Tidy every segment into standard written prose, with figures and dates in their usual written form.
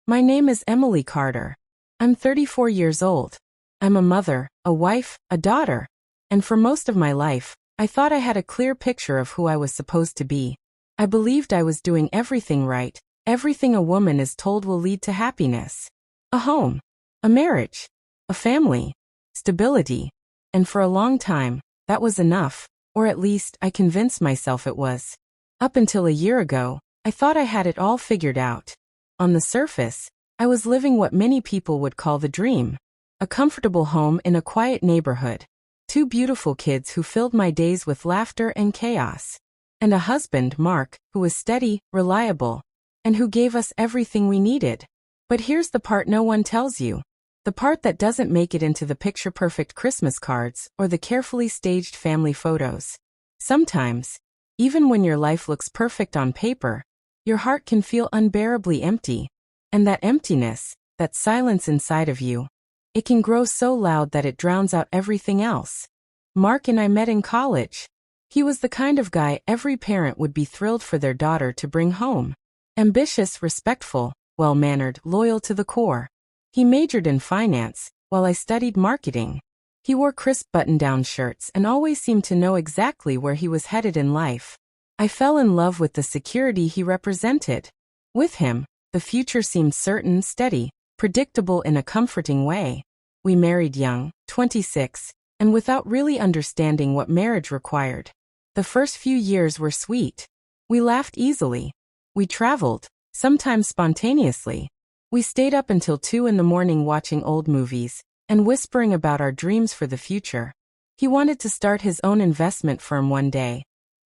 My name is Emily Carter. I'm 34 years old. I'm a mother, a wife, a daughter. And for most of my life, I thought I had a clear picture of who I was supposed to be. I believed I was doing everything right, everything a woman is told will lead to happiness. A home, a marriage, a family, stability. And for a long time, that was enough, or at least I convinced myself it was. Up until a year ago, I thought I had it all figured out. On the surface, I was living what many people would call the dream. A comfortable home in a quiet neighborhood. 2 beautiful kids who filled my days with laughter and chaos. And a husband, Mark, who was steady, reliable, and who gave us everything we needed. But here's the part no one tells you. The part that doesn't make it into the picture-perfect Christmas cards or the carefully staged family photos. Sometimes, even when your life looks perfect on paper, your heart can feel unbearably empty. And that emptiness, that silence inside of you, it can grow so loud that it drowns out everything else. Mark and I met in college. He was the kind of guy every parent would be thrilled for their daughter to bring home. Ambitious, respectful, well-mannered, loyal to the core. He majored in finance, while I studied marketing. He wore crisp button-down shirts and always seemed to know exactly where he was headed in life. I fell in love with the security he represented. With him, the future seemed certain, steady, predictable in a comforting way. We married young, 26, and without really understanding what marriage required. The first few years were sweet. We laughed easily. We traveled, sometimes spontaneously. We stayed up until 2 in the morning watching old movies and whispering about our dreams for the future. He wanted to start his own investment firm one day.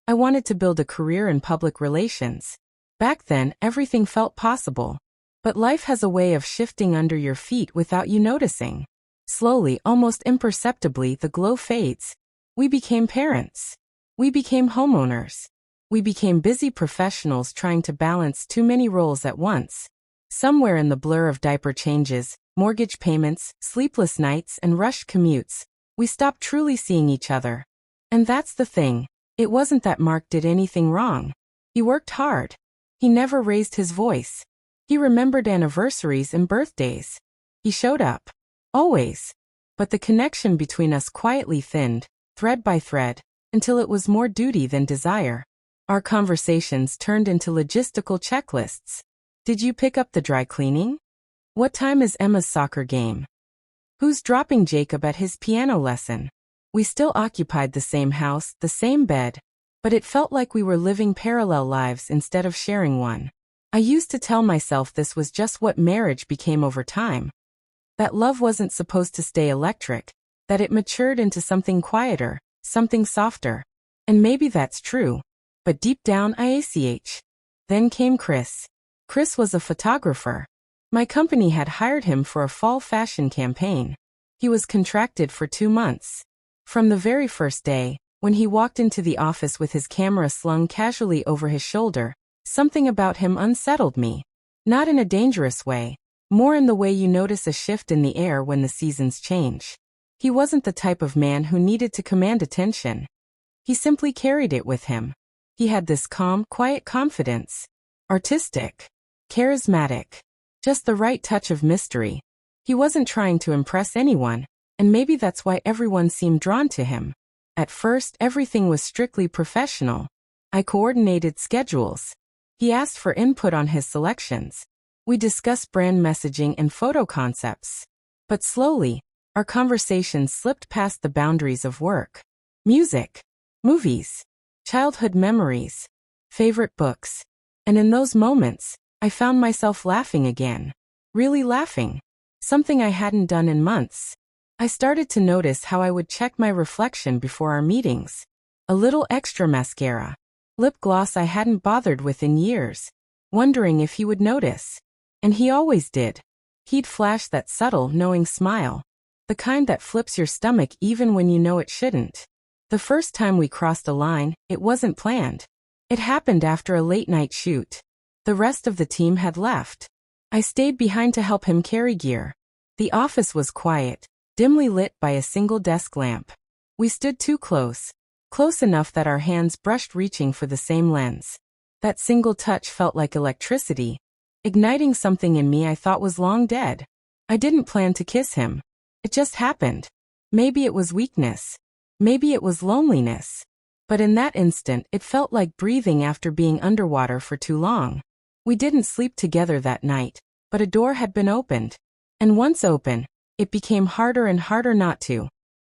I wanted to build a career in public relations. Back then, everything felt possible. But life has a way of shifting under your feet without you noticing. Slowly, almost imperceptibly, the glow fades. We became parents. We became homeowners. We became busy professionals trying to balance too many roles at once. Somewhere in the blur of diaper changes, mortgage payments, sleepless nights, and rushed commutes, we stopped truly seeing each other. And that's the thing. It wasn't that Mark did anything wrong. He worked hard. He never raised his voice. He remembered anniversaries and birthdays. He showed up. Always. But the connection between us quietly thinned, thread by thread, until it was more duty than desire. Our conversations turned into logistical checklists. Did you pick up the dry cleaning? What time is Emma's soccer game? Who's dropping Jacob at his piano lesson? We still occupied the same house, the same bed, but it felt like we were living parallel lives instead of sharing one. I used to tell myself this was just what marriage became over time. That love wasn't supposed to stay electric, that it matured into something quieter, something softer. And maybe that's true. But deep down IACH. Then came Chris. Chris was a photographer. My company had hired him for a fall fashion campaign. He was contracted for 2 months. From the very first day, when he walked into the office with his camera slung casually over his shoulder, something about him unsettled me. Not in a dangerous way, more in the way you notice a shift in the air when the seasons change. He wasn't the type of man who needed to command attention. He simply carried it with him. He had this calm, quiet confidence. Artistic. Charismatic. Just the right touch of mystery. He wasn't trying to impress anyone, and maybe that's why everyone seemed drawn to him. At first, everything was strictly professional. I coordinated schedules. He asked for input on his selections. We discussed brand messaging and photo concepts. But slowly, our conversations slipped past the boundaries of work. Music. Movies. Childhood memories. Favorite books. And in those moments, I found myself laughing again. Really laughing. Something I hadn't done in months. I started to notice how I would check my reflection before our meetings. A little extra mascara. Lip gloss I hadn't bothered with in years. Wondering if he would notice. And he always did. He'd flash that subtle, knowing smile. The kind that flips your stomach even when you know it shouldn't. The first time we crossed a line, it wasn't planned. It happened after a late-night shoot. The rest of the team had left. I stayed behind to help him carry gear. The office was quiet, dimly lit by a single desk lamp. We stood too close. Close enough that our hands brushed reaching for the same lens. That single touch felt like electricity. igniting something in me I thought was long dead. I didn't plan to kiss him. It just happened. Maybe it was weakness. Maybe it was loneliness. But in that instant, it felt like breathing after being underwater for too long. We didn't sleep together that night, but a door had been opened. And once open, it became harder and harder not to.